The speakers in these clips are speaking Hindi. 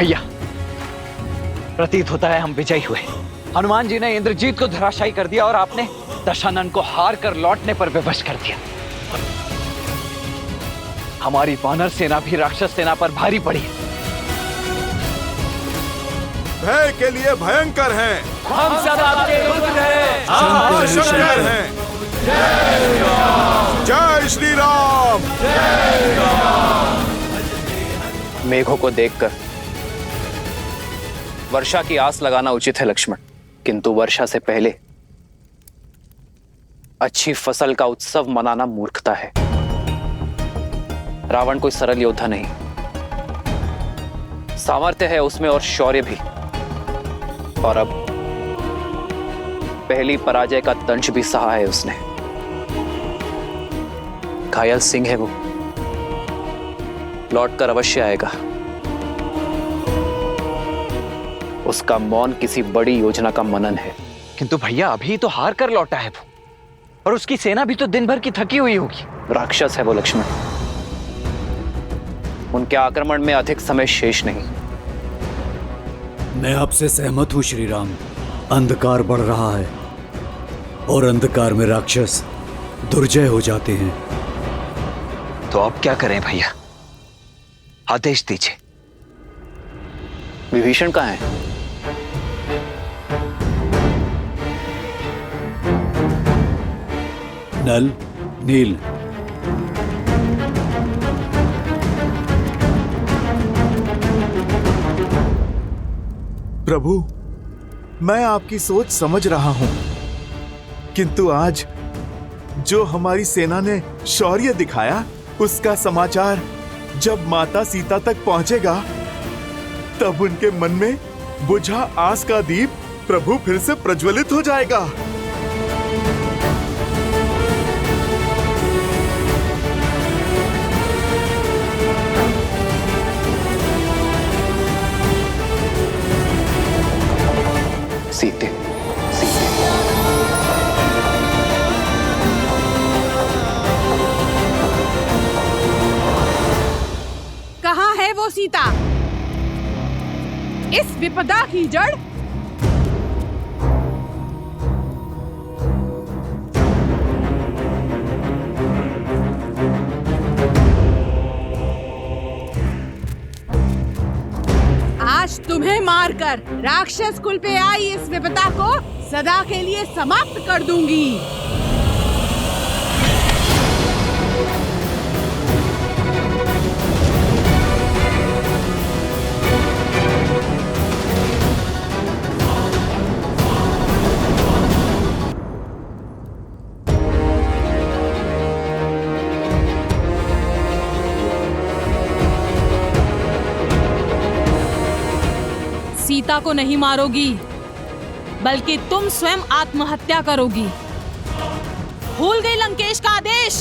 भैया, प्रतीत होता है हम विजयी हुए। हनुमान जी ने इंद्रजीत को धराशायी कर दिया और आपने दशानन को हार कर लौटने पर विवश कर दिया। हमारी वानर सेना भी राक्षस सेना पर भारी पड़ी है। भय के लिए भयंकर हैं। हम सब आपके रुद्र हैं। हम शंकर हैं। जय श्री राम। मेघों को देखकर वर्षा की आस लगाना उचित है लक्ष्मण, किंतु वर्षा से पहले अच्छी फसल का उत्सव मनाना मूर्खता है। रावण कोई सरल योद्धा नहीं, सामर्थ्य है उसमें और शौर्य भी, और अब पहली पराजय का दंश भी सहा है उसने। घायल सिंह है वो, लौटकर अवश्य आएगा। उसका मौन किसी बड़ी योजना का मनन है। किंतु भैया अभी तो हार कर लौटा है वो, और उसकी सेना भी तो दिन भर की थकी हुई होगी। राक्षस है वो लक्ष्मण, उनके आक्रमण में अधिक समय शेष नहीं। मैं आपसे सहमत हूं श्री राम। अंधकार बढ़ रहा है और अंधकार में राक्षस दुर्जय हो जाते हैं। तो अब क्या करें भैया, आदेश दीजिए। विभीषण कहाँ है? नल, नील, प्रभु, मैं आपकी सोच समझ रहा हूं, किंतु आज जो हमारी सेना ने शौर्य दिखाया, उसका समाचार जब माता सीता तक पहुंचेगा, तब उनके मन में बुझा आस का दीप प्रभु फिर से प्रज्वलित हो जाएगा। सीते, सीते। कहाँ है वो सीता? इस विपदा की जड़? आज तुम्हें मारकर राक्षस कुल पे आई इस विपदा को सदा के लिए समाप्त कर दूंगी। सीता को नहीं मारोगी, बल्कि तुम स्वयं आत्महत्या करोगी। भूल गई लंकेश का आदेश?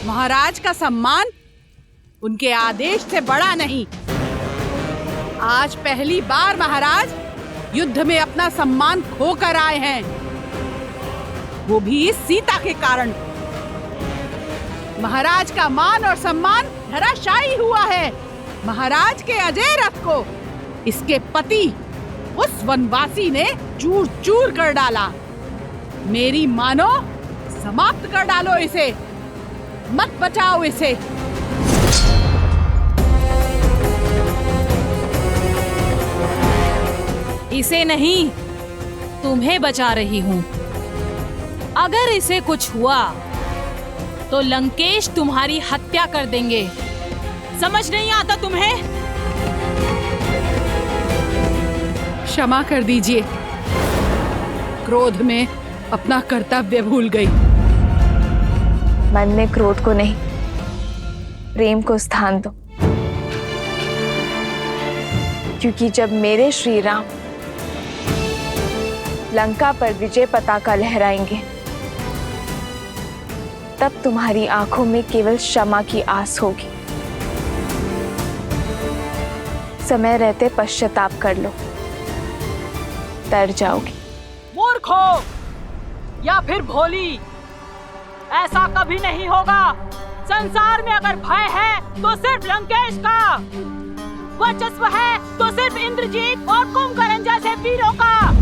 महाराज का सम्मान उनके आदेश से बड़ा नहीं। आज पहली बार महाराज युद्ध में अपना सम्मान खोकर आए हैं, वो भी इस सीता के कारण। महाराज का मान और सम्मान धराशायी हुआ है। महाराज के अजय रथ को इसके पति उस वनवासी ने चूर चूर कर डाला। मेरी मानो, समाप्त कर डालो इसे, मत बचाओ इसे। इसे नहीं, तुम्हें बचा रही हूं। अगर इसे कुछ हुआ तो लंकेश तुम्हारी हत्या कर देंगे। समझ नहीं आता तुम्हें? क्षमा कर दीजिए, क्रोध में अपना कर्तव्य भूल गई। मन में क्रोध को नहीं, प्रेम को स्थान दो, क्योंकि जब मेरे श्री राम लंका पर विजय पताका लहराएंगे, तब तुम्हारी आंखों में केवल क्षमा की आस होगी। समय रहते पश्चाताप कर लो, तर जाओगी। मूर्ख हो या फिर भोली, ऐसा कभी नहीं होगा। संसार में अगर भय है तो सिर्फ लंकेश का, वर्चस्व है तो सिर्फ इंद्रजीत और कुंभकर्ण जैसे वीरों का।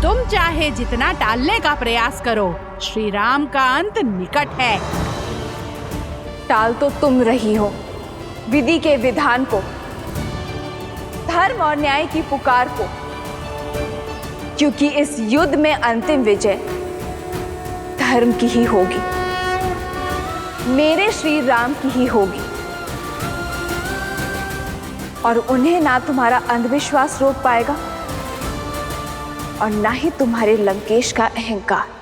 तुम चाहे जितना टालने का प्रयास करो, श्री राम का अंत निकट है। टाल तो तुम रही हो विधि के विधान को, धर्म और न्याय की पुकार को, क्योंकि इस युद्ध में अंतिम विजय धर्म की ही होगी, मेरे श्री राम की ही होगी। और उन्हें ना तुम्हारा अंधविश्वास रोक पाएगा और ना ही तुम्हारे लंकेश का अहंकार।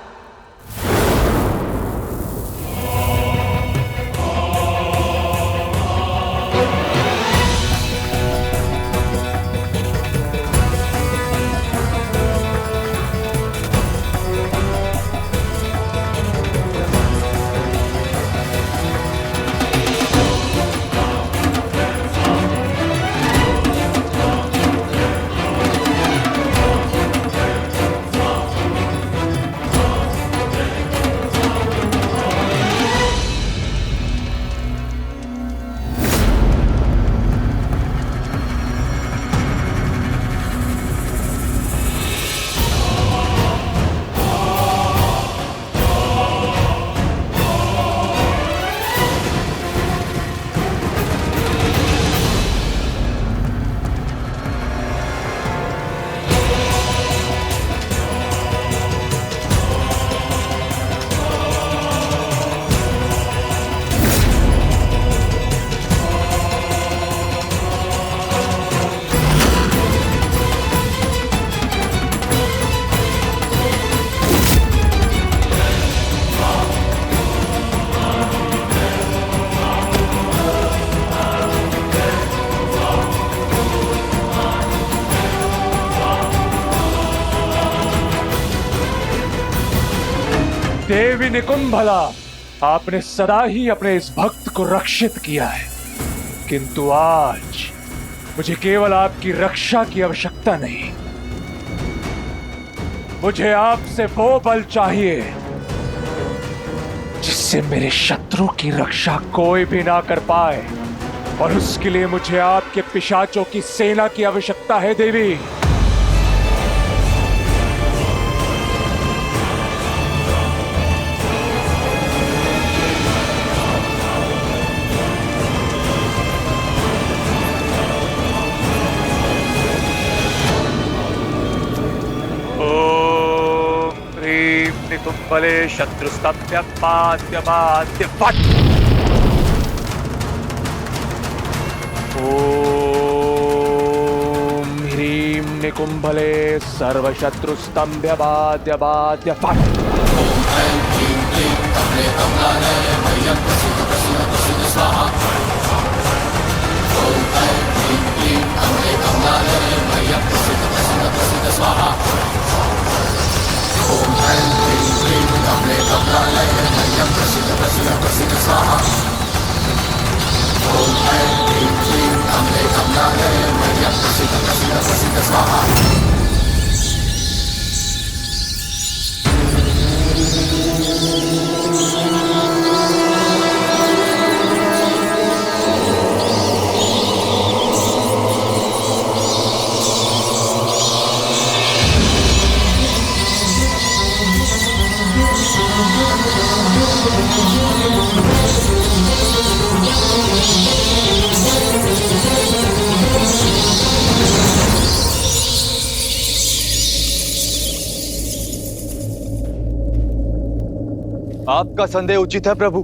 देवी निकुंभला, आपने सदा ही अपने इस भक्त को रक्षित किया है, किंतु आज मुझे केवल आपकी रक्षा की आवश्यकता नहीं, मुझे आपसे वो बल चाहिए जिससे मेरे शत्रु की रक्षा कोई भी ना कर पाए, और उसके लिए मुझे आपके पिशाचों की सेना की आवश्यकता है देवी। निकुंभले शत्रुस्तप्यपाद्यपाद्य फट। ओम ह्रीं निकुंभले सर्वशत्रुस्तंभ्यपाद्यपाद्य फट। आपका संदेह उचित है प्रभु।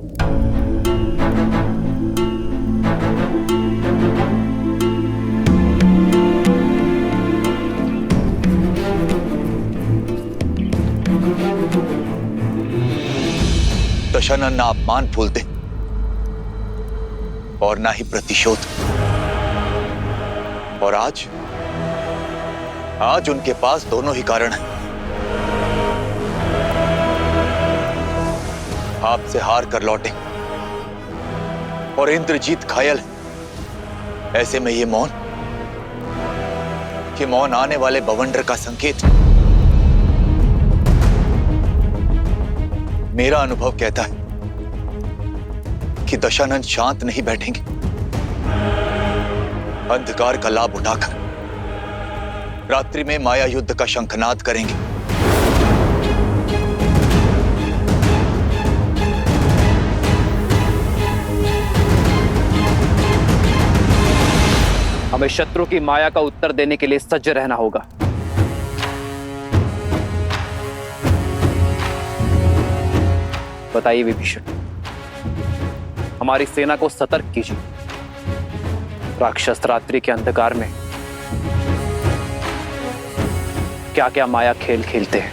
दशानन ना अपमान फूलते और ना ही प्रतिशोध, और आज उनके पास दोनों ही कारण हैं। आपसे हार कर लौटे और इंद्रजीत घायल है। ऐसे में ये मौन आने वाले बवंडर का संकेत। मेरा अनुभव कहता है कि दशानन शांत नहीं बैठेंगे। अंधकार का लाभ उठाकर रात्रि में माया युद्ध का शंखनाद करेंगे। हमें शत्रु की माया का उत्तर देने के लिए सज्ज रहना होगा। बताइए विभीषण, हमारी सेना को सतर्क कीजिए। राक्षस रात्रि के अंधकार में क्या क्या माया खेल खेलते हैं।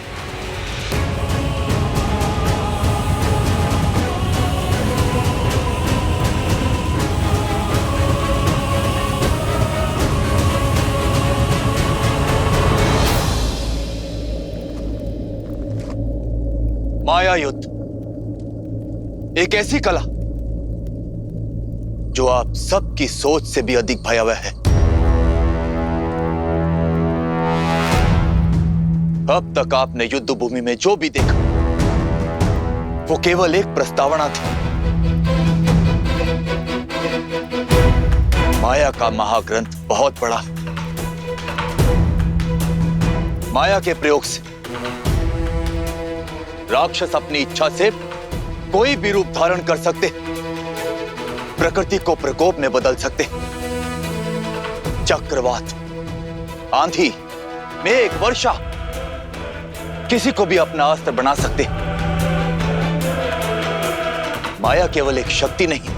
माया युद्ध एक ऐसी कला जो आप सबकी सोच से भी अधिक भयावह है। अब तक आपने युद्ध भूमि में जो भी देखा वो केवल एक प्रस्तावना थी। माया का महाग्रंथ बहुत बड़ा है। माया के प्रयोग से राक्षस अपनी इच्छा से कोई भी रूप धारण कर सकते, प्रकृति को प्रकोप में बदल सकते, चक्रवात, आंधी, मेघ, वर्षा, किसी को भी अपना अस्त्र बना सकते। माया केवल एक शक्ति नहीं,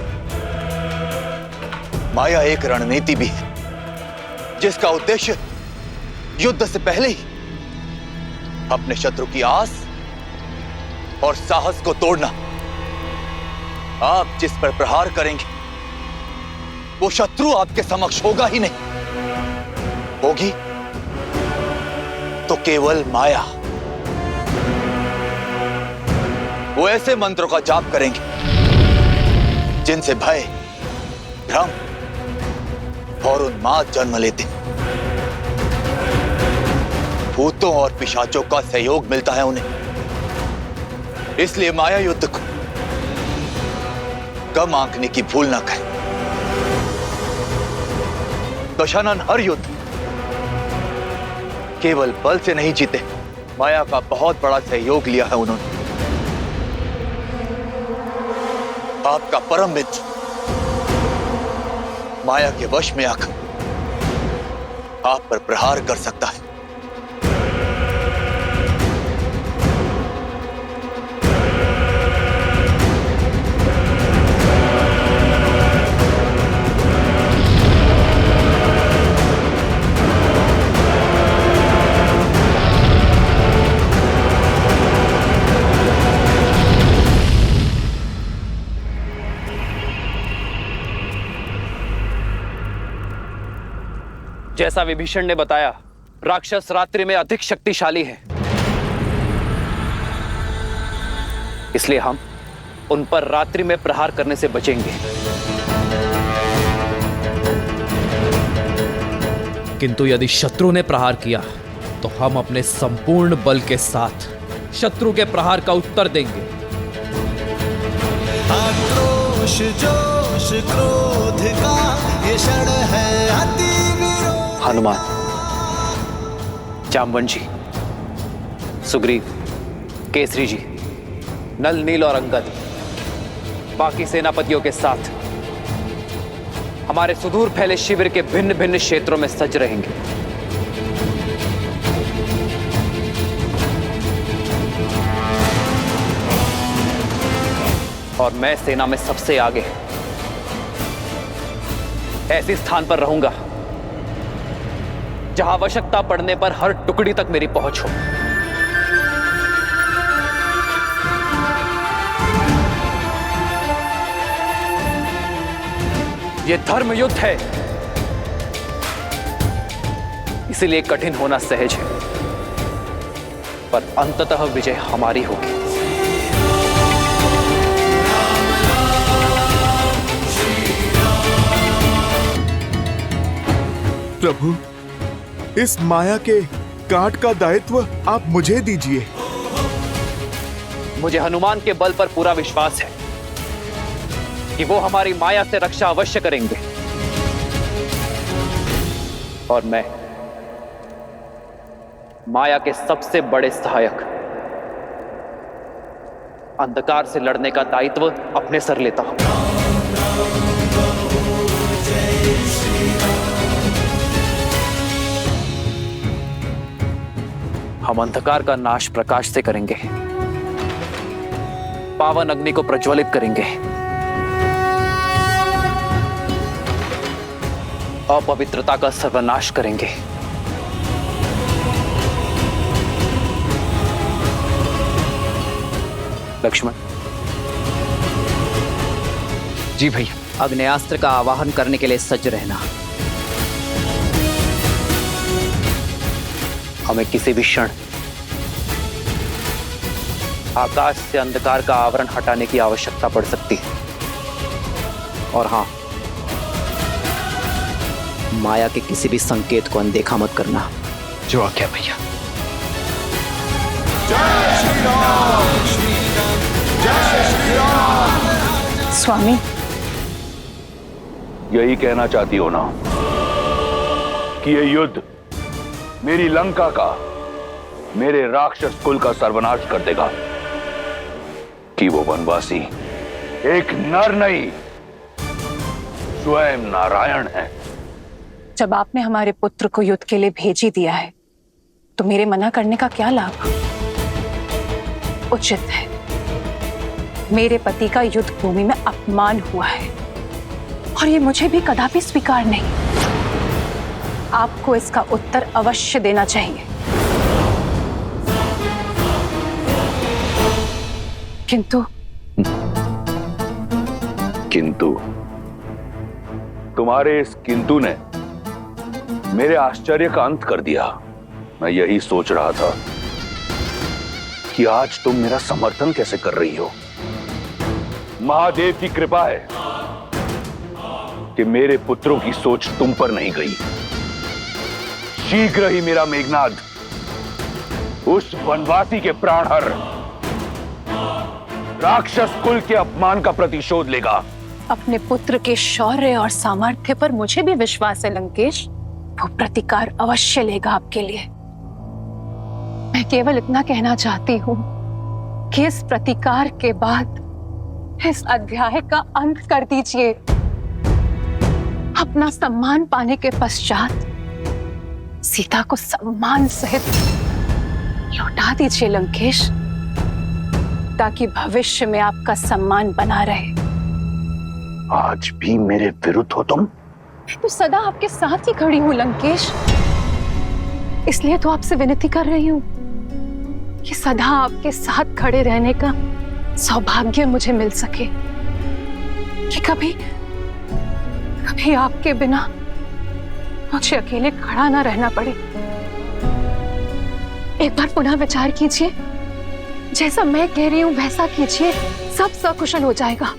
माया एक रणनीति भी है, जिसका उद्देश्य युद्ध से पहले ही अपने शत्रु की आस और साहस को तोड़ना। आप जिस पर प्रहार करेंगे वो शत्रु आपके समक्ष होगा ही नहीं, होगी तो केवल माया। वो ऐसे मंत्रों का जाप करेंगे जिनसे भय, भ्रम और उन्माद जन्म लेते। भूतों और पिशाचों का सहयोग मिलता है उन्हें। इसलिए माया युद्ध को कम आंकने की भूल ना करें। दशानन हर युद्ध केवल बल से नहीं जीते, माया का बहुत बड़ा सहयोग लिया है उन्होंने। आपका परम मित्र माया के वश में आकर आप पर प्रहार कर सकता है। जैसा विभीषण ने बताया, राक्षस रात्रि में अधिक शक्तिशाली है। इसलिए हम उन पर रात्रि में प्रहार करने से बचेंगे। किंतु यदि शत्रु ने प्रहार किया तो हम अपने संपूर्ण बल के साथ शत्रु के प्रहार का उत्तर देंगे। आक्रोश, जोश, क्रोध का ये क्षण है अति विरोध। हनुमान, जामवन जी, सुग्रीव, केसरी जी, नल, नील और अंगद बाकी सेनापतियों के साथ हमारे सुदूर फैले शिविर के भिन्न भिन्न क्षेत्रों में सज रहेंगे। और मैं सेना में सबसे आगे ऐसे स्थान पर रहूंगा जहां आवश्यकता पड़ने पर हर टुकड़ी तक मेरी पहुंच हो। यह धर्म युद्ध है, इसलिए कठिन होना सहज है, पर अंततः विजय हमारी होगी। प्रभु, इस माया के काट का दायित्व आप मुझे दीजिए। मुझे हनुमान के बल पर पूरा विश्वास है कि वो हमारी माया से रक्षा अवश्य करेंगे, और मैं माया के सबसे बड़े सहायक अंधकार से लड़ने का दायित्व अपने सर लेता हूं। हम अंधकार का नाश प्रकाश से करेंगे, पावन अग्नि को प्रज्वलित करेंगे, अपवित्रता का सर्वनाश करेंगे। लक्ष्मण, जी भैया। अग्नेयास्त्र का आवाहन करने के लिए सज्ज रहना। हमें किसी भी क्षण आकाश से अंधकार का आवरण हटाने की आवश्यकता पड़ सकती है। और हां, माया के किसी भी संकेत को अनदेखा मत करना। जो आज्ञा भैया। स्वामी, यही कहना चाहती हो ना कि ये युद्ध मेरी लंका का, मेरे राक्षस कुल का सर्वनाश कर देगा, कि वो वनवासी एक नर नहीं स्वयं नारायण है। जब आपने हमारे पुत्र को युद्ध के लिए भेज ही दिया है तो मेरे मना करने का क्या लाभ? उचित है, मेरे पति का युद्ध भूमि में अपमान हुआ है और ये मुझे भी कदापि स्वीकार नहीं। आपको इसका उत्तर अवश्य देना चाहिए। किंतु तुम्हारे इस किंतु ने मेरे आश्चर्य का अंत कर दिया। मैं यही सोच रहा था कि आज तुम मेरा समर्थन कैसे कर रही हो। महादेव की कृपा है कि मेरे पुत्रों की सोच तुम पर नहीं गई। शीघ्र ही मेरा मेघनाद उस वनवासी के प्राणहर राक्षस कुल के अपमान का प्रतिशोध लेगा। अपने पुत्र के शौर्य और सामर्थ्य पर मुझे भी विश्वास है लंकेश। वो प्रतिकार अवश्य लेगा आपके लिए। मैं केवल इतना कहना चाहती हूँ कि इस प्रतिकार के बाद इस अध्याय का अंत कर दीजिए। अपना सम्मान पाने के पश्चात सीता को सम्मान सहित लौटा दीजिए लंकेश, ताकि भविष्य में आपका सम्मान बना रहे। आज भी मेरे विरुद्ध हो तुम? तो सदा आपके साथ ही खड़ी हूं लंकेश, इसलिए तो आपसे विनती कर रही हूं कि सदा आपके साथ खड़े रहने का सौभाग्य मुझे मिल सके, कि कभी कभी आपके बिना मुझे अकेले खड़ा ना रहना पड़े। एक बार पुनः विचार कीजिए, जैसा मैं कह रही हूं वैसा कीजिए, सब सकुशल हो जाएगा।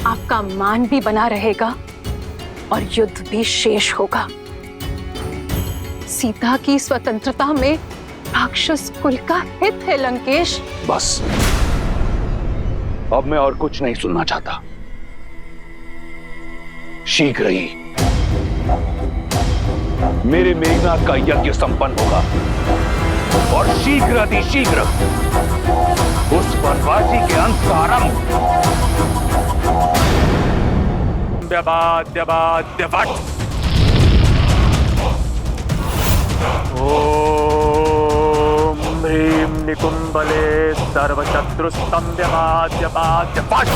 आपका मान भी बना रहेगा और युद्ध भी शेष होगा। सीता की स्वतंत्रता में राक्षस कुल का हित है लंकेश। बस, अब मैं और कुछ नहीं सुनना चाहता। शीघ्र ही मेरे मेघनाद का यज्ञ संपन्न होगा और शीघ्र अतिशीघ्र उस वनवासी के अंत का आरंभ। ओम ह्रीं निकुंभले सर्वशत्रुस्तंभ्यवाद्यवाद्यवाद्यवाद्।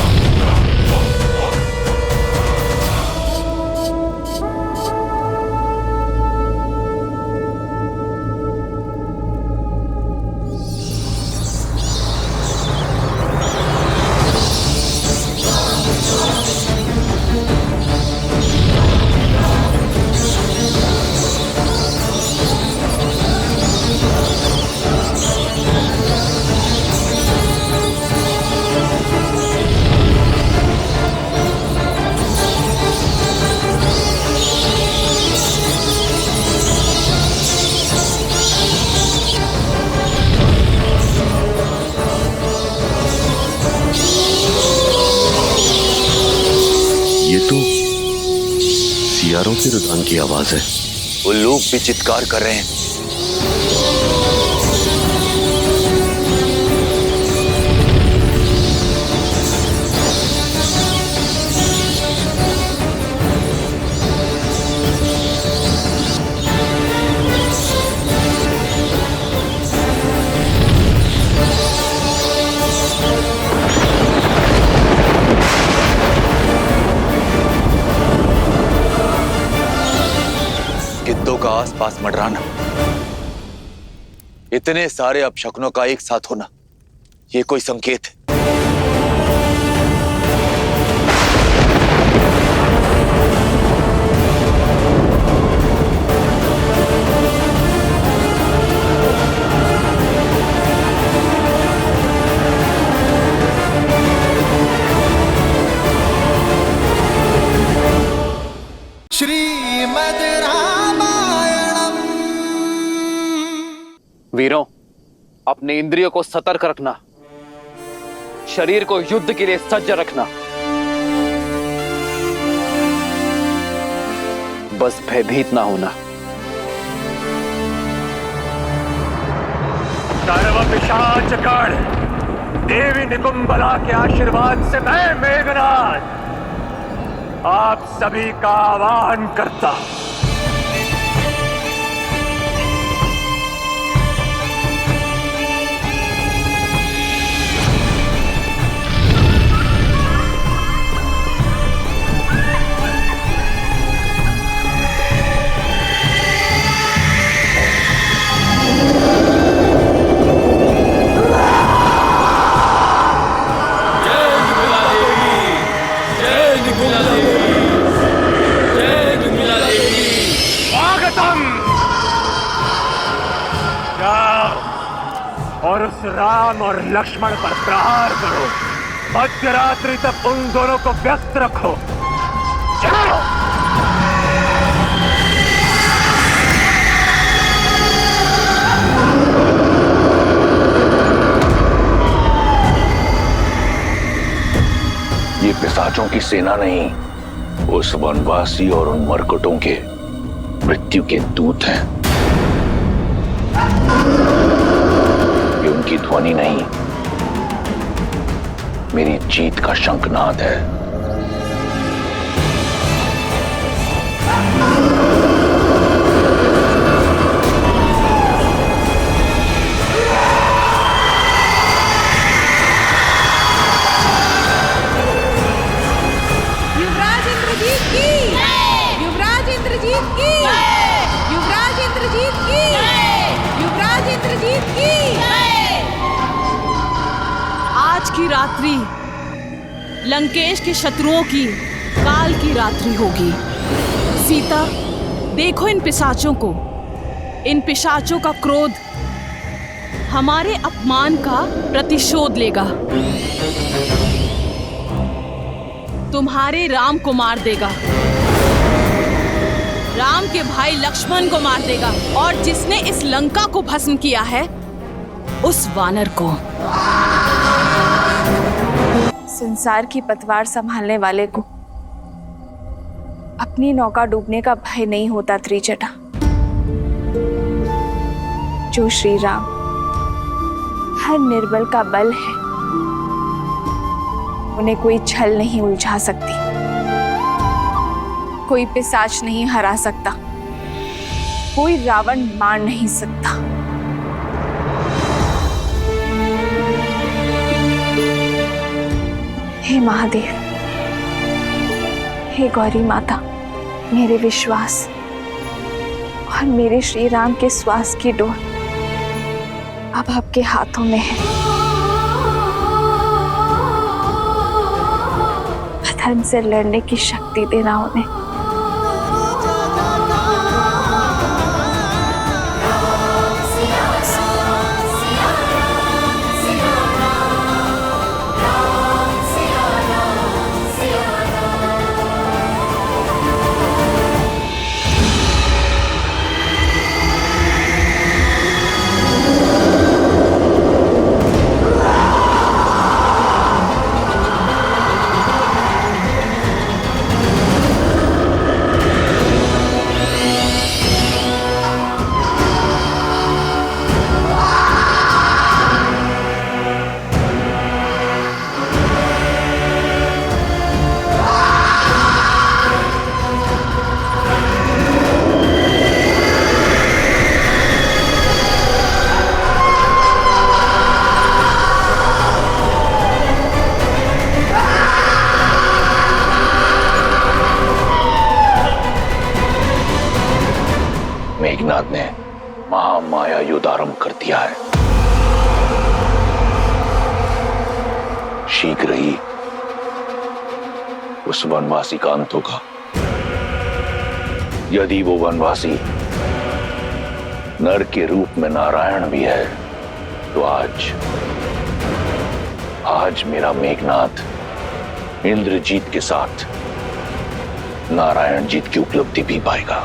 हथियारों के रुझान की आवाज है। वो लोग भी चित्कार कर रहे हैं। गिद्धों का आसपास मंडराना, इतने सारे अपशकुनों का एक साथ होना, ये कोई संकेत है। श्रीमद् रामायणम। वीरों, अपने इंद्रियों को सतर्क रखना, शरीर को युद्ध के लिए सज्ज रखना। बस भयभीत ना होना। सर्व पिशाच गण, देवी निकुंभला के आशीर्वाद से मैं मेघनाद आप सभी का आह्वान करता हूं। और उस राम और लक्ष्मण पर प्रहार करो। मध्यरात्रि तक उन दोनों को व्यस्त रखो। चलो। ये पिशाचों की सेना नहीं, उस वनवासी और उन मरकटों के मृत्यु के दूत हैं। ये उनकी ध्वनि नहीं, मेरी जीत का शंखनाद है। युवराज इंद्रजीत की, युवराज इंद्रजीत की, युवराज इंद्रजीत की, युवराज इंद्रजीत की। आज की रात्रि लंकेश के शत्रुओं की काल की रात्रि होगी। सीता, देखो इन पिशाचों को। इन पिशाचों का क्रोध हमारे अपमान का प्रतिशोध लेगा। तुम्हारे राम को मार देगा, राम के भाई लक्ष्मण को मार देगा, और जिसने इस लंका को भस्म किया है उस वानर को। संसार की पतवार संभालने वाले को अपनी नौका डूबने का भय नहीं होता त्रिजटा। जो श्री राम हर निर्बल का बल है, उन्हें कोई छल नहीं उलझा सकती, कोई पिशाच नहीं हरा सकता, कोई रावण मार नहीं सकता। हे महादेव, हे गौरी माता, मेरे विश्वास और मेरे श्री राम के श्वास की डोर अब आपके हाथों में है। अधर्म से लड़ने की शक्ति देना उन्हें। मेघनाद ने महामाया युद्ध आरंभ कर दिया है। शीघ्र ही उस वनवासी का अंत होगा। यदि वो वनवासी नर के रूप में नारायण भी है तो आज मेरा मेघनाद इंद्रजीत के साथ नारायण जीत की उपलब्धि भी पाएगा।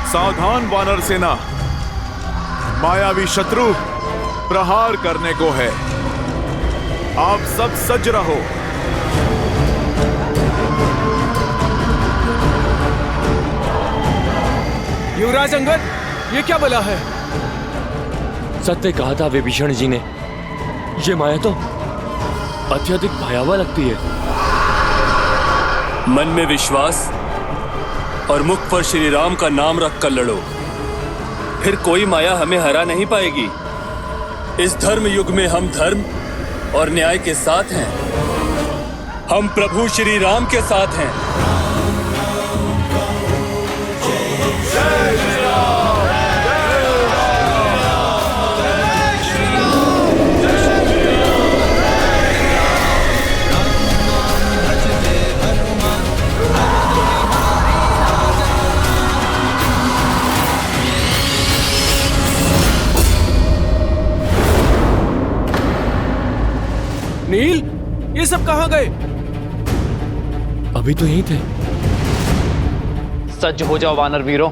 सावधान वानर सेना, मायावी शत्रु प्रहार करने को है। आप सब सज्ज रहो। युवराज अंगद, ये क्या बला है? सत्य कहा था विभीषण जी ने, ये माया तो अत्यधिक भयावह लगती है। मन में विश्वास और मुख पर श्री राम का नाम रखकर लड़ो, फिर कोई माया हमें हरा नहीं पाएगी। इस धर्म युग में हम धर्म और न्याय के साथ हैं। हम प्रभु श्री राम के साथ हैं। नील, ये सब कहां गए? अभी तो यहीं थे। सज्ज हो जाओ वानर वीरों,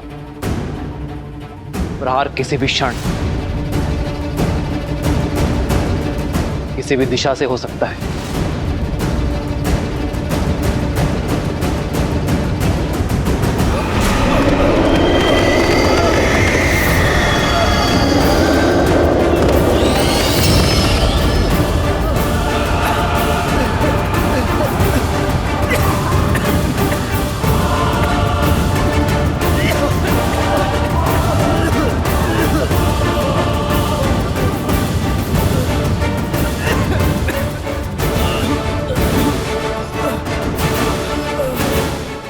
प्रहार किसी भी क्षण किसी भी दिशा से हो सकता है।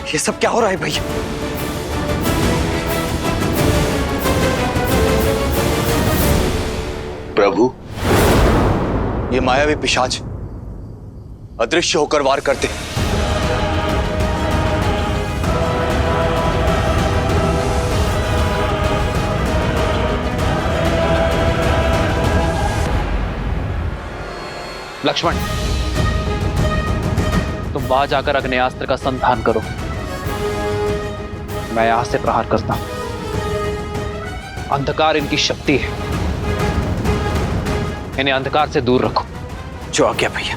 ये सब क्या हो रहा है भैया? प्रभु, ये मायावी पिशाच अदृश्य होकर वार करते हैं। लक्ष्मण, तुम वहां जाकर अग्नेयास्त्र का संधान करो, मैं यहां से प्रहार करता हूं। अंधकार इनकी शक्ति है, इन्हें अंधकार से दूर रखो। जो आ गया भैया।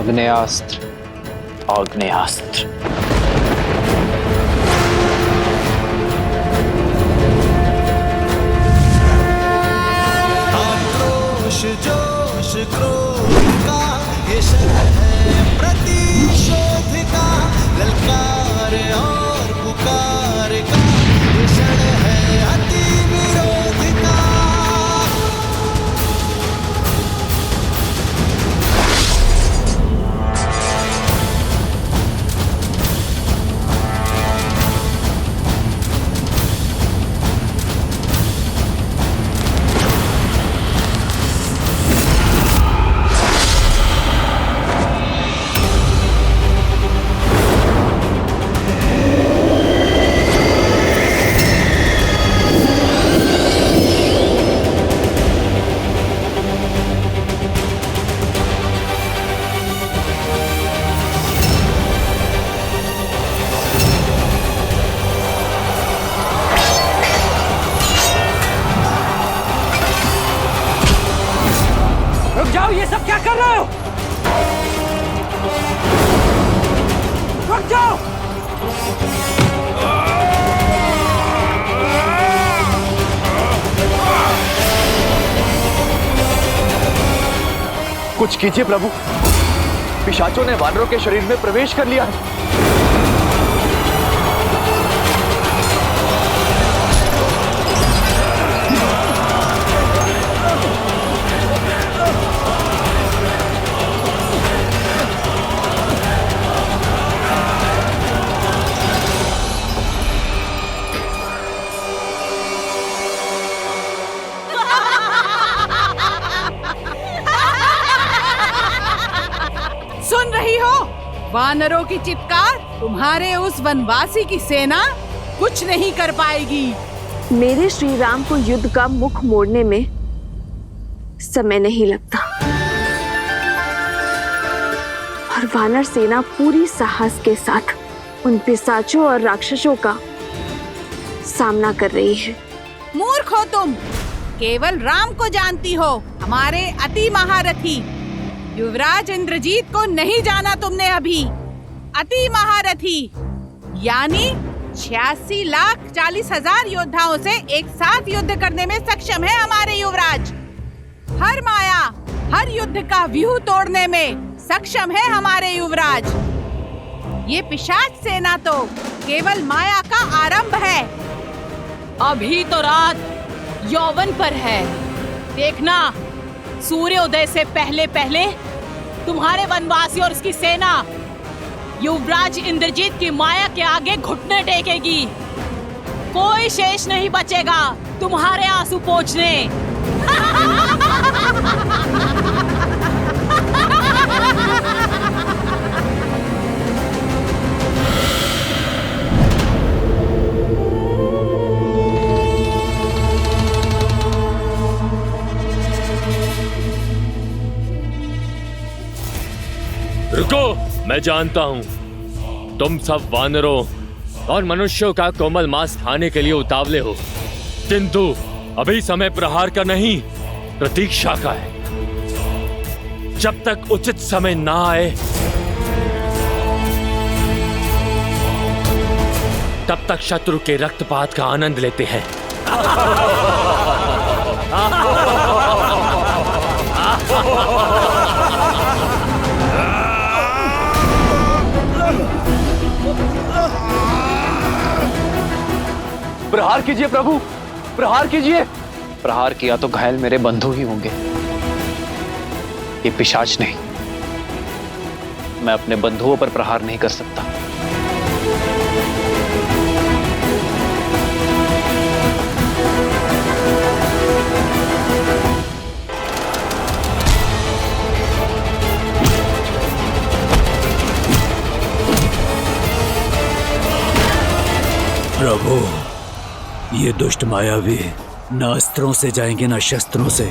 आग्नेयास्त्र, आग्नेयास्त्र। आक्रोश जोश क्रोध का ये शर है प्रतिशोध का, ललकार और पुकार का ये शर है अति विरोध का। कुछ कीजिए प्रभु, पिशाचों ने वानरों के शरीर में प्रवेश कर लिया है। सुन रही हो वानरों की चित्कार? तुम्हारे उस वनवासी की सेना कुछ नहीं कर पाएगी। मेरे श्री राम को युद्ध का मुख मोड़ने में समय नहीं लगता और वानर सेना पूरी साहस के साथ उन पिशाचों और राक्षसों का सामना कर रही है। मूर्ख हो तुम, केवल राम को जानती हो, हमारे अति महारथी युवराज इंद्रजीत को नहीं जाना तुमने अभी। अति महारथी यानी 86,40,000 योद्धाओं से एक साथ युद्ध करने में सक्षम है हमारे युवराज। हर माया, हर युद्ध का व्यूह तोड़ने में सक्षम है हमारे युवराज। ये पिशाच सेना तो केवल माया का आरंभ है। अभी तो रात यौवन पर है, देखना सूर्योदय से पहले पहले तुम्हारे वनवासी और उसकी सेना युवराज इंद्रजीत की माया के आगे घुटने टेकेगी। कोई शेष नहीं बचेगा तुम्हारे आंसू पोंछने। रुको, मैं जानता हूं तुम सब वानरों और मनुष्यों का कोमल मांस खाने के लिए उतावले हो, किंतु अभी समय प्रहार का नहीं, प्रतीक्षा का है। जब तक उचित समय ना आए तब तक शत्रु के रक्तपात का आनंद लेते हैं। प्रहार कीजिए प्रभु, प्रहार कीजिए। प्रहार किया तो घायल मेरे बंधु ही होंगे, ये पिशाच नहीं। मैं अपने बंधुओं पर प्रहार नहीं कर सकता। प्रभु, ये दुष्ट मायावी न अस्त्रों से जाएंगे न शस्त्रों से।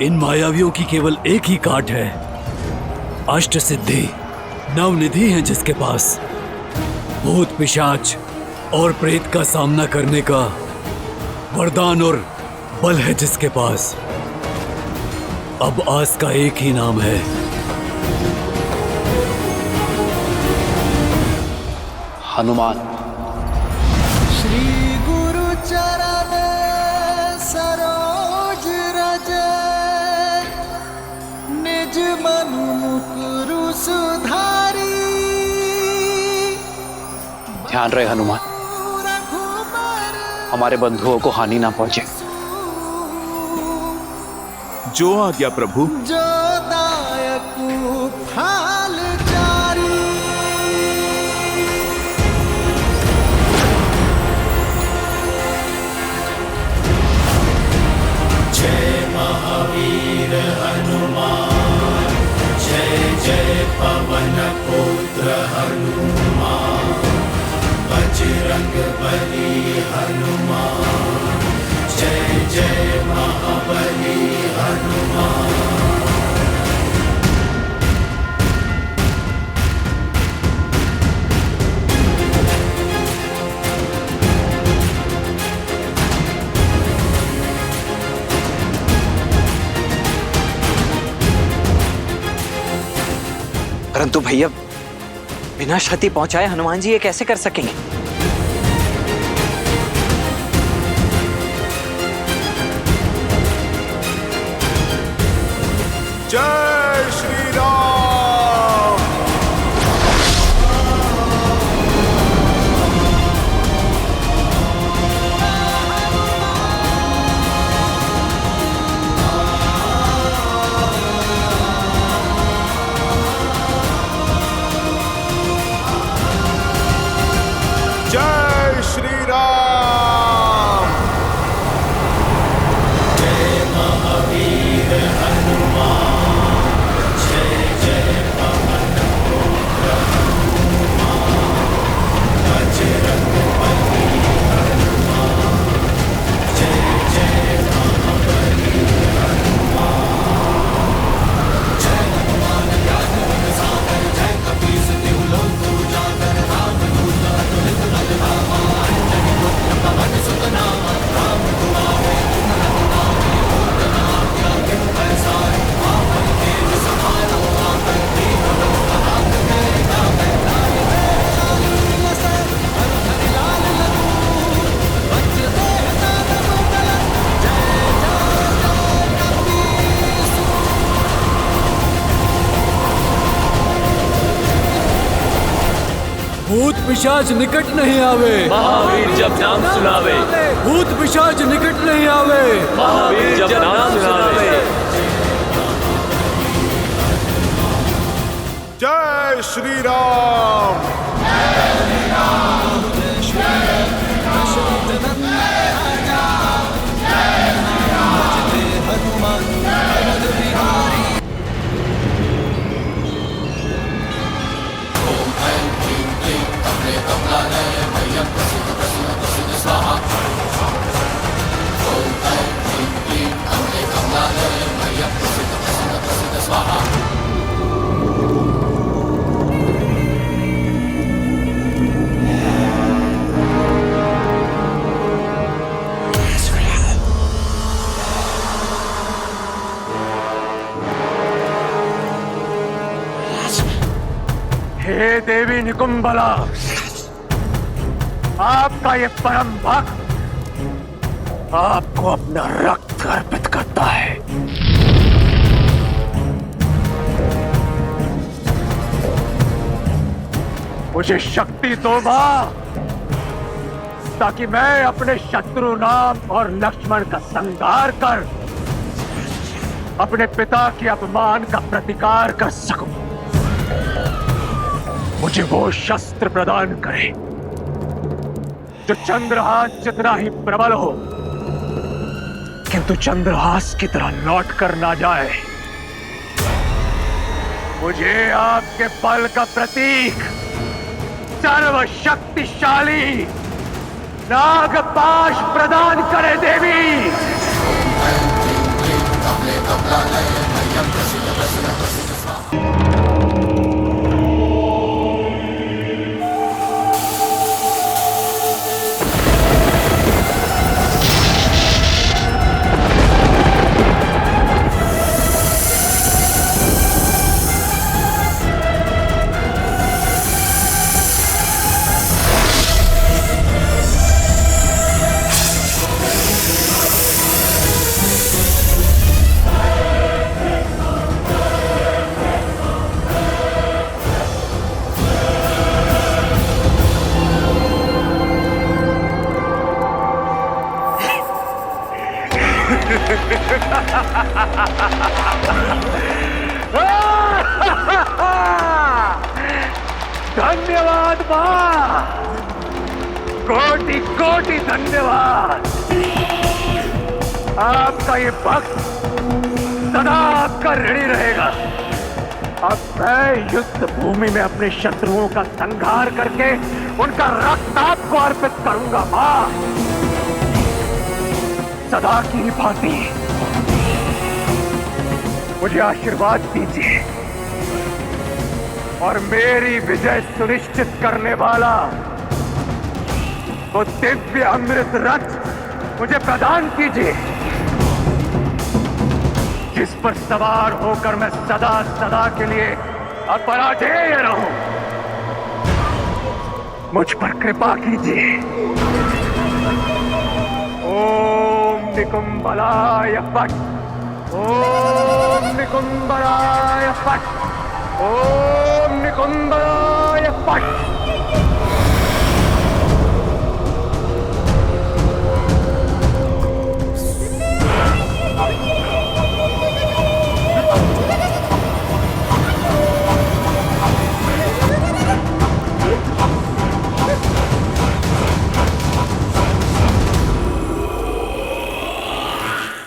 इन मायावियों की केवल एक ही काट है, अष्ट सिद्धि, नवनिधि है जिसके पास। भूत पिशाच और प्रेत का सामना करने का वरदान और बल है जिसके पास। अब आस का एक ही नाम है, हनुमान। श्री गुरु चरण सरोज रज, निज मनु मुकुरु सुधारी। ध्यान रहे हनुमान, हमारे बंधुओं को हानि ना पहुंचे। जो आज्ञा प्रभु। जो दायकु फाल जारी। जय महावीर हनुमान, जय जय पवन पुत्र हनुमान, बजरंग बली हनुमान, जय जय महाबली हनुमान। परंतु भैया, बिना क्षति पहुंचाए हनुमान जी ये कैसे कर सकेंगे? जय भूत पिशाच निकट नहीं आवे। महावीर जब नाम सुनावे, भूत पिशाच निकट नहीं आवे। महावीर जब नाम सुनावे। जय श्री राम। हे देवी निकुंभला, आपका ये परम भक्त आपको अपना रक्त अर्पित करता है। मुझे शक्ति दो मां, ताकि मैं अपने शत्रु राम और लक्ष्मण का संहार कर अपने पिता के अपमान का प्रतिकार कर सकूं। मुझे वो शस्त्र प्रदान करे जो चंद्रहास जितना ही प्रबल हो, किंतु चंद्रहास की तरह लौट कर ना जाए। मुझे आपके बल का प्रतीक सर्वशक्तिशाली नागपाश प्रदान करे देवी। धन्यवाद मां, कोटि कोटि धन्यवाद। आपका ये भक्त सदा आपका ऋणी रहेगा। अब मैं युद्ध भूमि में अपने शत्रुओं का संहार करके उनका रक्त आपको अर्पित करूंगा मां। सदा की भांति मुझे आशीर्वाद दीजिए और मेरी विजय सुनिश्चित करने वाला वो दिव्य अमृत रथ मुझे प्रदान कीजिए, जिस पर सवार होकर मैं सदा सदा के लिए अपराजेय रहूं। मुझ पर कृपा कीजिए। ओम निकुंभलाय फट, ओम निकुंभलाय फट, ओम निकुंभलाय फट।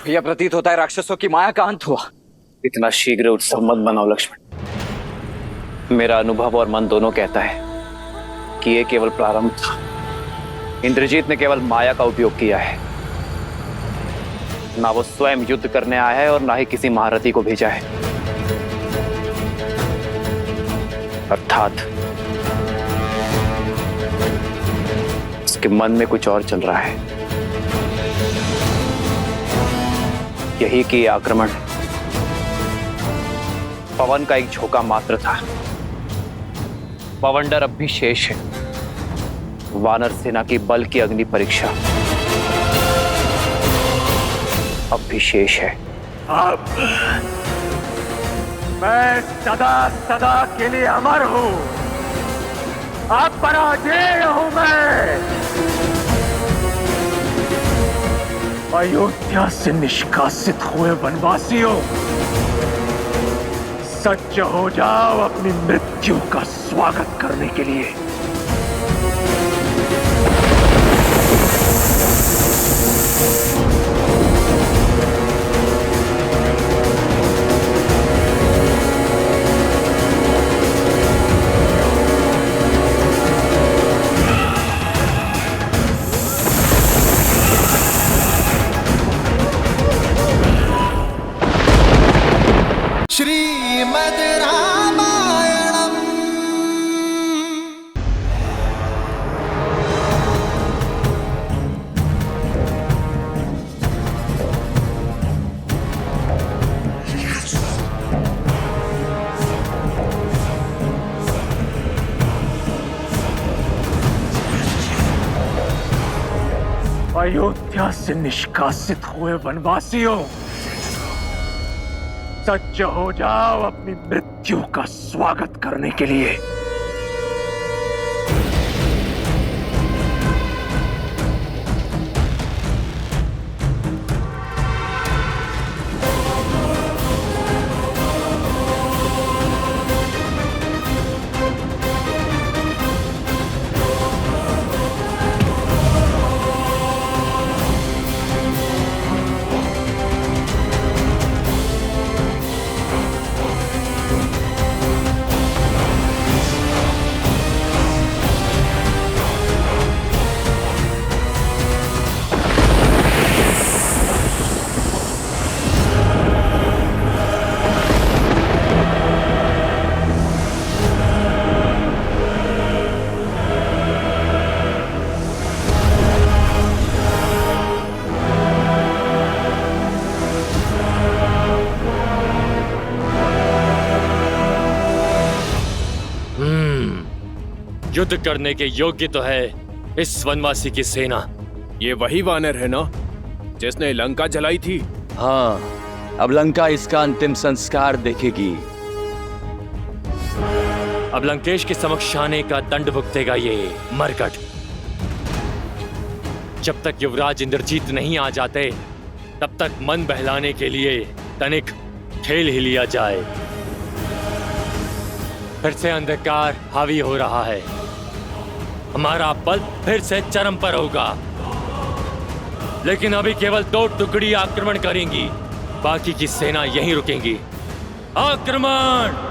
भैया, प्रतीत होता है राक्षसों की माया का अंत हुआ। इतना शीघ्र उत्सव मत बनाओ लक्ष्मण। मेरा अनुभव और मन दोनों कहता है कि यह केवल प्रारंभ था। इंद्रजीत ने केवल माया का उपयोग किया है। ना वो स्वयं युद्ध करने आया है और ना ही किसी महारथी को भेजा है। अर्थात उसके मन में कुछ और चल रहा है। यही कि आक्रमण पवन का एक झोंका मात्र था। पवंडर अब भी शेष है। वानर सेना की बल की अग्नि परीक्षा अब भी शेष है। अब मैं सदा सदा के लिए अमर हूं। अब पराजय हूं मैं। अयोध्या से निष्कासित हुए वनवासियों, सज्ज हो जाओ अपनी मृत्यु का स्वागत करने के लिए। श्रीमद् रामायणम्। अयोध्या से निष्कासित हुए वनवासियों, सज्ज हो जाओ अपनी मृत्यु का स्वागत करने के लिए। युद्ध करने के योग्य तो है इस वनवासी की सेना। ये वही वानर है ना जिसने लंका जलाई थी? हाँ, अब लंका इसका अंतिम संस्कार देखेगी। अब लंकेश के समक्ष आने का दंड भुगतेगा ये मरकट। जब तक युवराज इंद्रजीत नहीं आ जाते तब तक मन बहलाने के लिए तनिक खेल ही लिया जाए। फिर से अंधकार हावी हो रहा है, हमारा बल फिर से चरम पर होगा। लेकिन अभी केवल 2 टुकड़ी आक्रमण करेंगी, बाकी की सेना यहीं रुकेंगी। आक्रमण!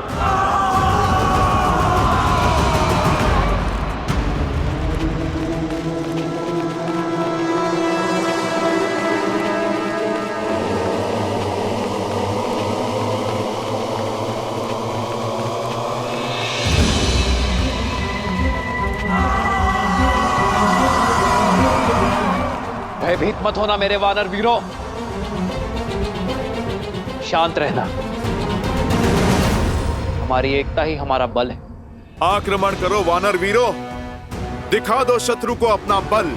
भयभीत मत होना मेरे वानर वीरों, शांत रहना। हमारी एकता ही हमारा बल है। आक्रमण करो वानर वीरों, दिखा दो शत्रु को अपना बल,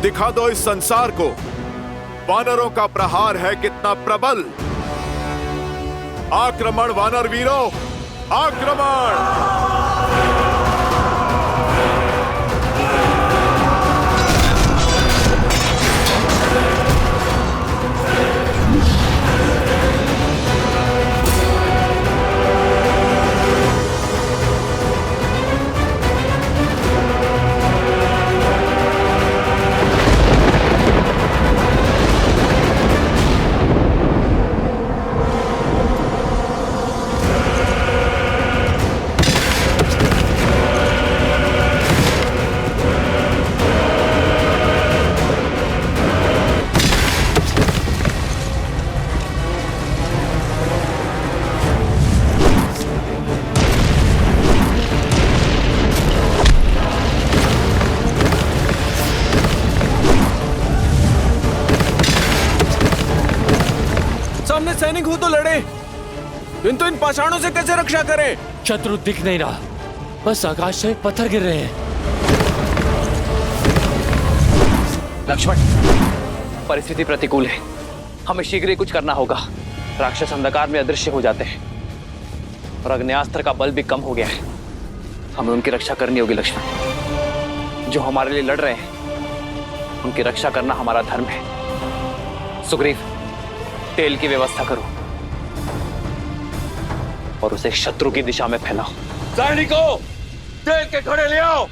दिखा दो इस संसार को वानरों का प्रहार है कितना प्रबल। आक्रमण वानर वीरों, आक्रमण! सैनिक हो तो लड़े, किंतु इन पाषाणों से कैसे रक्षा करें? शत्रु दिख नहीं रहा, बस आकाश से पत्थर गिर रहे हैं। लक्ष्मण, परिस्थिति प्रतिकूल है, हमें शीघ्र ही कुछ करना होगा। राक्षस अंधकार में अदृश्य हो जाते हैं और अग्न्यास्त्र का बल भी कम हो गया है। हमें उनकी रक्षा करनी होगी लक्ष्मण। जो हमारे लिए लड़ रहे हैं उनकी रक्षा करना हमारा धर्म है। सुग्रीव, तेल की व्यवस्था करो और उसे शत्रु की दिशा में फैलाओ। सैनिकों, तेल के घड़े ले आओ।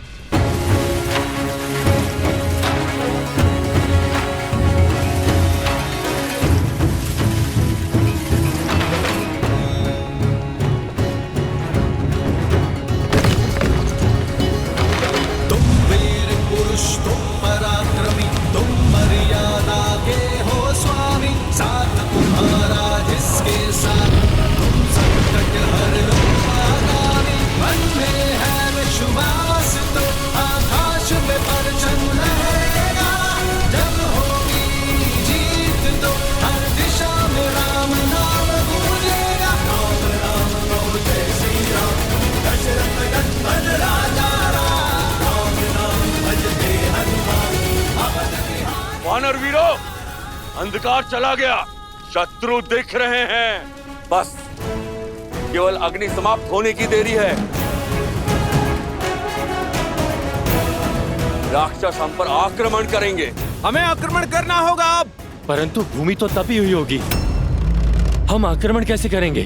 तुम वीर पुरुष, तुम पराक्रमी, तुम मर्यादा के हो स्वामी। साथ तुम्हारा जिसके साथ, तुम संकट हर लो आगामी। मन में है विश्वास तो आकाश में परचम लहरेगा। जब होगी जीत तो हर दिशा में राम नाम गूंजेगा। राम राम राम जय श्री राम, दशरथ नंदन राजा राम। राम नाम भजते हनुमान, अवध बिहारी। वानर वीरों, अंधकार चला गया, शत्रु दिख रहे हैं। बस केवल अग्नि समाप्त होने की देरी है। राक्षस हम पर आक्रमण करेंगे। हमें आक्रमण करना होगा अब। परंतु भूमि तो तपी हुई होगी, हम आक्रमण कैसे करेंगे?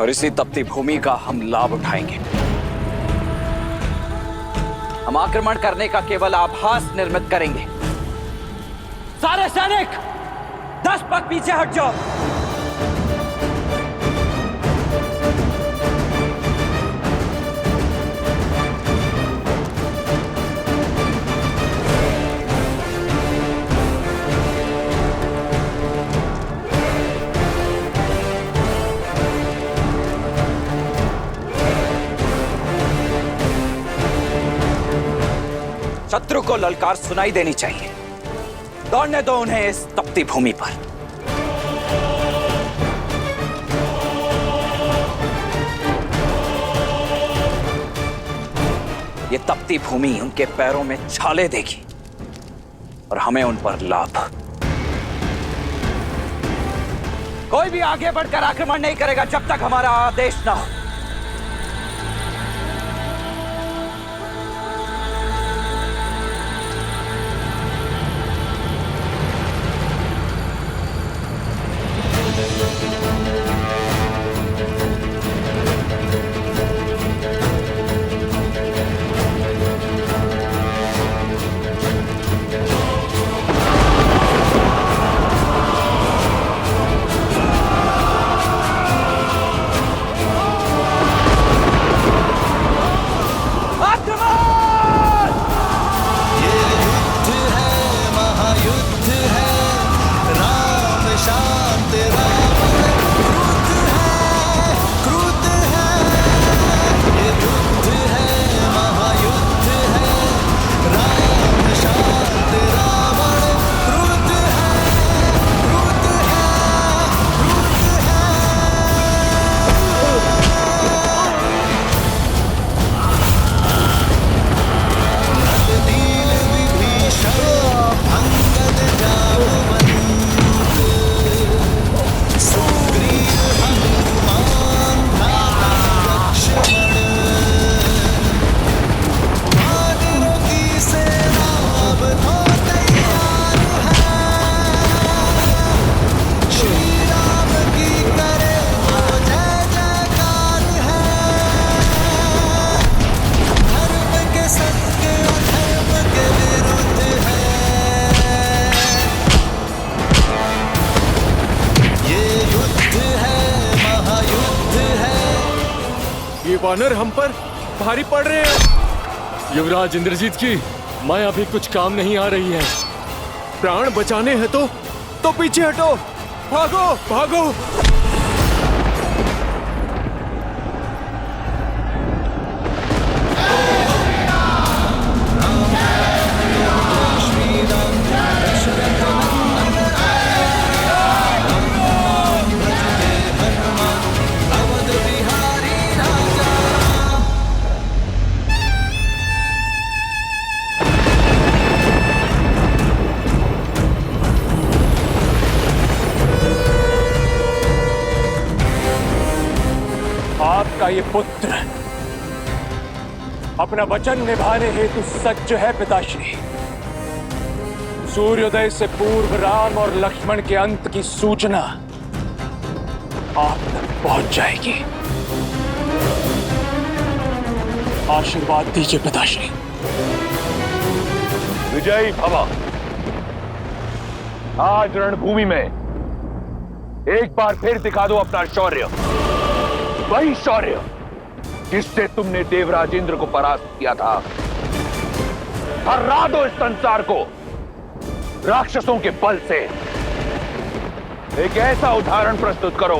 और इसी तपती भूमि का हम लाभ उठाएंगे। हम आक्रमण करने का केवल आभास निर्मित करेंगे। सारे सैनिक 10 पग पीछे हट जाओ। शत्रु को ललकार सुनाई देनी चाहिए। दौड़ने दो उन्हें इस तपती भूमि पर। ये तपती भूमि उनके पैरों में छाले देगी और हमें उन पर लाभ। कोई भी आगे बढ़कर आक्रमण नहीं करेगा जब तक हमारा आदेश ना हो। वानर हम पर भारी पड़ रहे हैं। युवराज इंद्रजीत की माया भी कुछ काम नहीं आ रही है। प्राण बचाने हैं तो पीछे हटो, भागो भागो। का ये पुत्र अपना वचन निभाने हेतु सज्ज है पिताश्री। सूर्योदय से पूर्व राम और लक्ष्मण के अंत की सूचना आप तक पहुंच जाएगी। आशीर्वाद दीजिए पिताश्री। विजयी भवा। आज रणभूमि में एक बार फिर दिखा दो अपना शौर्य, वही शौर्य जिससे तुमने देवराज इंद्र को परास्त किया था। हरा दो इस संसार को राक्षसों के बल से। एक ऐसा उदाहरण प्रस्तुत करो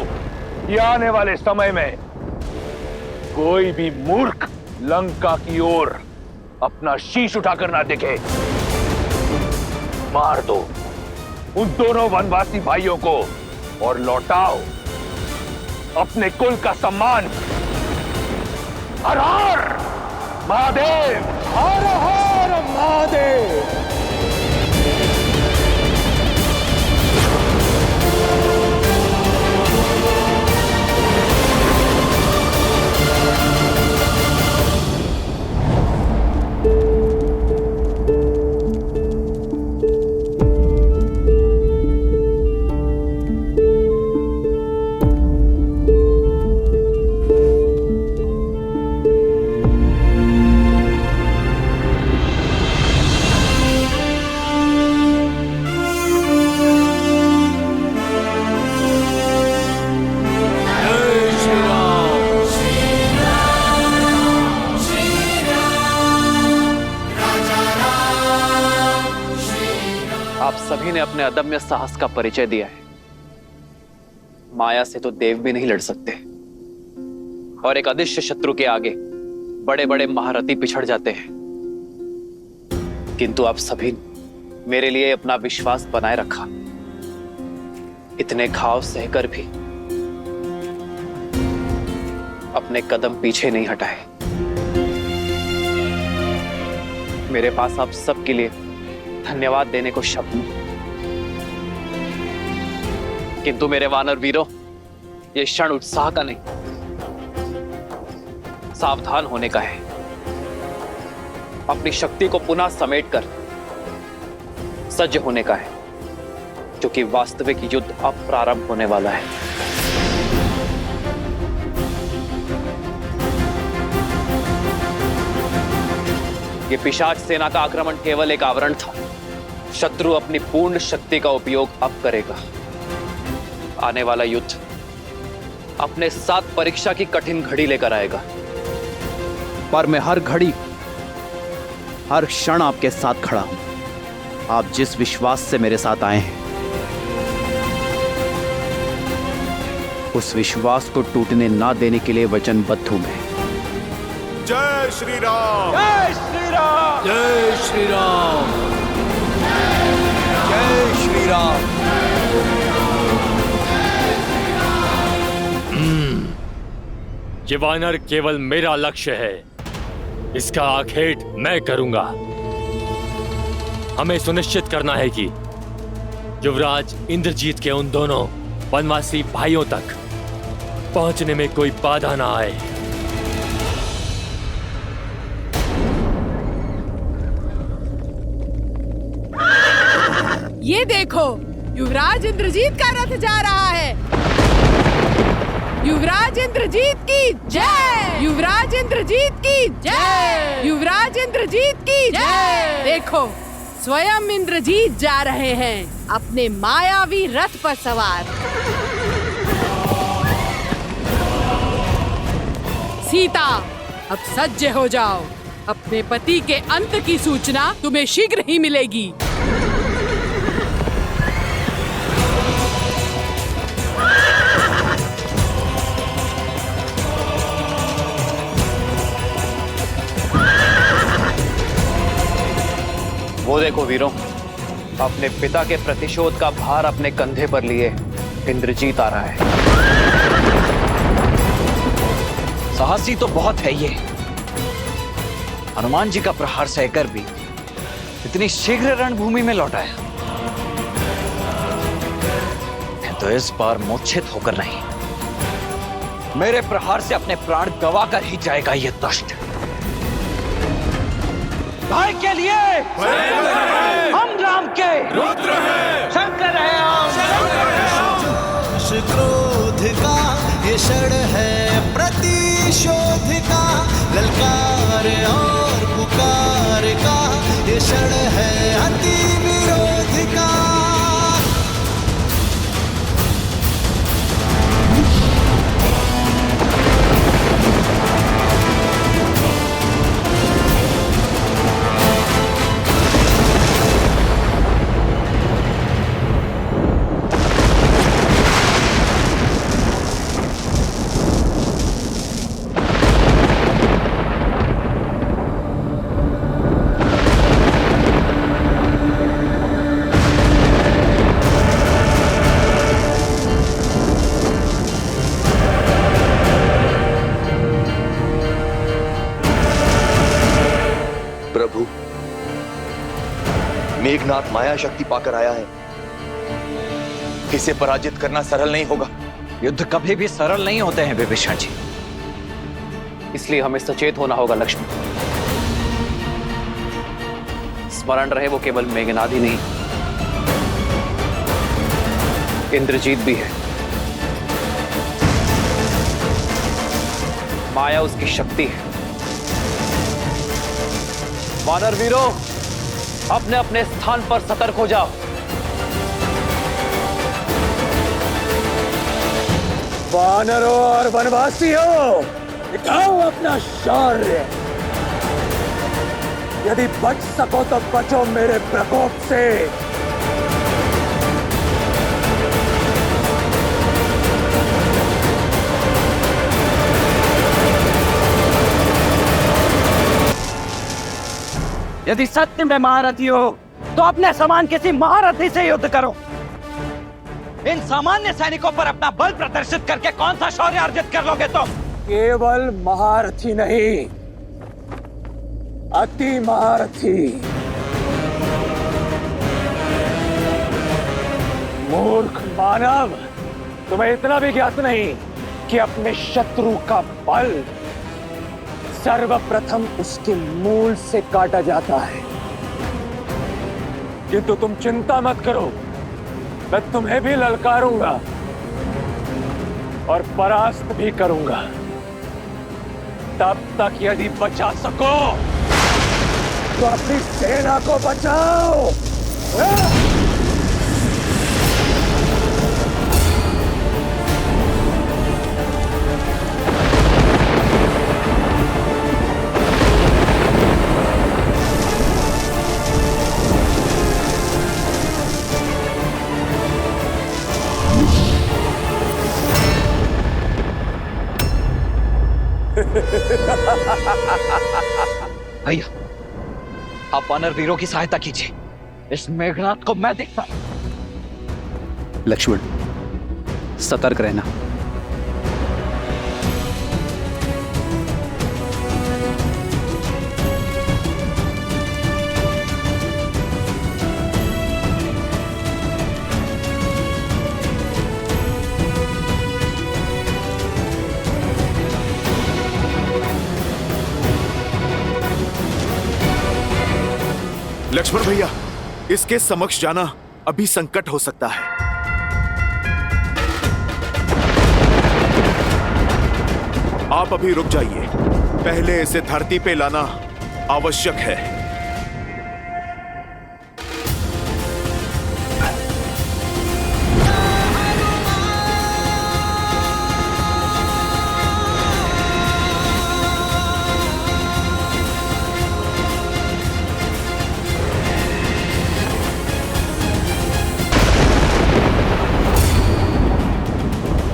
कि आने वाले समय में कोई भी मूर्ख लंका की ओर अपना शीश उठाकर ना दिखे। मार दो उन दोनों वनवासी भाइयों को और लौटाओ अपने कुल का सम्मान। हर हर महादेव, हर हर महादेव। आप सभी ने अपने अदम्य साहस का परिचय दिया है। माया से तो देव भी नहीं लड़ सकते और एक अदृश्य शत्रु के आगे बड़े बड़े महारथी पिछड़ जाते हैं। किंतु आप सभी ने मेरे लिए अपना विश्वास बनाए रखा। इतने घाव सहकर भी अपने कदम पीछे नहीं हटाए। मेरे पास आप सबके लिए धन्यवाद देने को शब्द नहीं, किंतु मेरे वानर वीरों, यह क्षण उत्साह का नहीं, सावधान होने का है। अपनी शक्ति को पुनः समेटकर सज्ज होने का है, क्योंकि वास्तविक युद्ध अब प्रारंभ होने वाला है। यह पिशाच सेना का आक्रमण केवल एक आवरण था। शत्रु अपनी पूर्ण शक्ति का उपयोग अब करेगा। आने वाला युद्ध अपने साथ परीक्षा की कठिन घड़ी लेकर आएगा, पर मैं हर घड़ी हर क्षण आपके साथ खड़ा हूं। आप जिस विश्वास से मेरे साथ आए हैं, उस विश्वास को टूटने ना देने के लिए वचनबद्ध हूं मैं। जय श्री राम। जय श्री राम। जय श्री राम। जय श्री राम। ये वानर केवल मेरा लक्ष्य है, इसका आखेट मैं करूंगा। हमें सुनिश्चित करना है कि युवराज इंद्रजीत के उन दोनों वनवासी भाइयों तक पहुंचने में कोई बाधा ना आए। ये देखो, युवराज इंद्रजीत का रथ जा रहा है। युवराज इंद्रजीत की जय। युवराज इंद्रजीत की जय। युवराज इंद्रजीत की जय। देखो, स्वयं इंद्रजीत जा रहे हैं अपने मायावी रथ पर सवार। सीता, अब सज्ज हो जाओ। अपने पति के अंत की सूचना तुम्हें शीघ्र ही मिलेगी। वो देखो वीरों, अपने पिता के प्रतिशोध का भार अपने कंधे पर लिए इंद्रजीत आ रहा है। साहसी तो बहुत है ये। हनुमान जी का प्रहार सहकर भी इतनी शीघ्र रणभूमि में लौट आया। तो इस बार मूर्छित होकर नहीं, मेरे प्रहार से अपने प्राण गवाकर ही जाएगा ये दुष्ट। भाई के लिए हम राम के रुद्र हैं, शंकर है हम। क्रोध का ये क्षण है प्रतिशोध का, ललकार और पुकार का ये क्षण है अति विरोध का। प्रभु, मेघनाथ माया शक्ति पाकर आया है। इसे पराजित करना सरल नहीं होगा। युद्ध कभी भी सरल नहीं होते हैं विभीषण जी। इसलिए हमें सचेत होना होगा लक्ष्मण। स्मरण रहे वो केवल मेघनाद ही नहीं, इंद्रजीत भी है। माया उसकी शक्ति है। वानर वीरों, अपने अपने स्थान पर सतर्क हो जाओ। वानरों और वनवासियों, दिखाओ अपना शौर्य। यदि बच सको तो बचो मेरे प्रकोप से। यदि सत्य में महारथी हो तो अपने समान किसी महारथी से युद्ध करो। इन सामान्य सैनिकों पर अपना बल प्रदर्शित करके कौन सा शौर्य अर्जित कर लोगे तुम? केवल महारथी नहीं, अति महारथी। मूर्ख मानव, तुम्हें इतना भी ज्ञात नहीं कि अपने शत्रु का बल सर्वप्रथम उसके मूल से काटा जाता है। किंतु तुम चिंता मत करो, मैं तुम्हें भी ललकारूंगा और परास्त भी करूंगा। तब तक यदि बचा सको तो अपनी सेना को बचाओ। भैया, आप वानर वीरों की सहायता कीजिए। इस मेघनाथ को मैं देखता हूं। लक्ष्मण, सतर्क रहना। लक्ष्मण भैया, इसके समक्ष जाना अभी संकट हो सकता है। आप अभी रुक जाइए, पहले इसे धरती पे लाना आवश्यक है।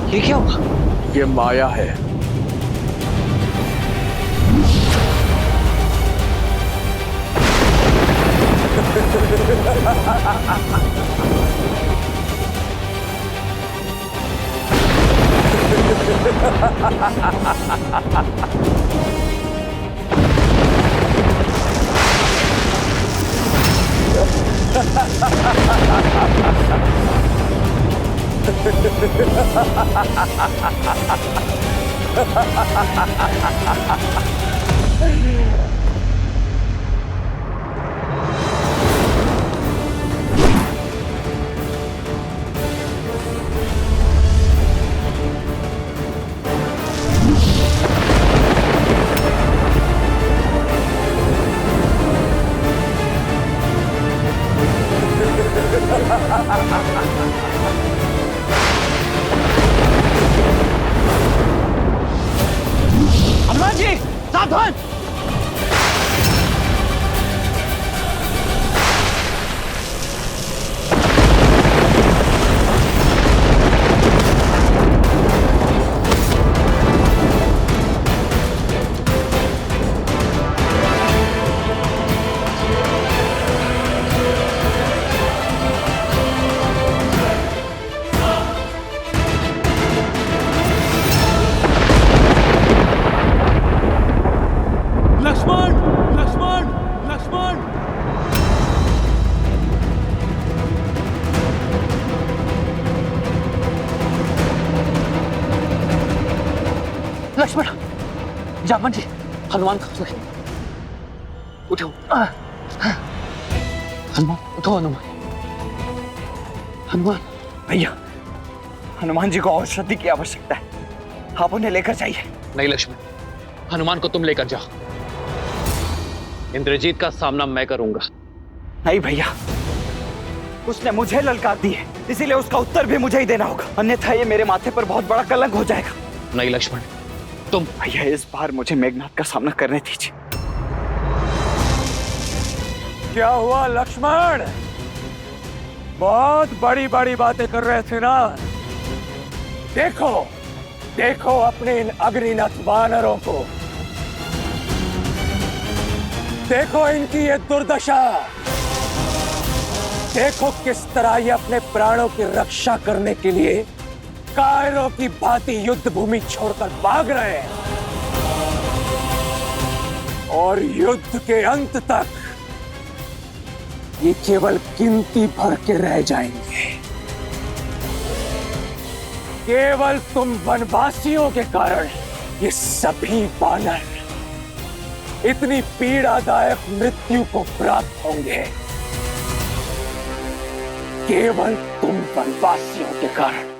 ये क्या हुआ? ये माया है। हनुमान जी सावधान। लक्ष्मण लक्ष्मण लक्ष्मण। लक्ष्मण, जामन जी, हनुमान कहाँ गए? उठो हनुमान, उठो हनुमान। हनुमान भैया, हनुमान जी को औषधि की आवश्यकता है, आप उन्हें लेकर जाइए। नहीं लक्ष्मण, हनुमान को तुम लेकर जाओ। इंद्रजीत का सामना मैं करूंगा। नहीं भैया, उसने मुझे ललकार दी है, इसीलिए उसका उत्तर भी मुझे ही देना होगा, अन्यथा ये मेरे माथे पर बहुत बड़ा कलंक हो जाएगा। नहीं लक्ष्मण, तुम। भैया इस बार मुझे मेघनाथ का सामना करने दीजिए। क्या हुआ लक्ष्मण? बहुत बड़ी बड़ी बातें कर रहे थे ना। देखो देखो अपने इन अग्निनथ वानरों को, देखो इनकी ये दुर्दशा, देखो किस तरह ये अपने प्राणों की रक्षा करने के लिए कायरों की भांति युद्ध भूमि छोड़कर भाग रहे हैं, और युद्ध के अंत तक ये केवल गिनती भर के रह जाएंगे। केवल तुम वनवासियों के कारण ये सभी वानर इतनी पीड़ादायक मृत्यु को प्राप्त होंगे, केवल तुम वनवासियों के कारण।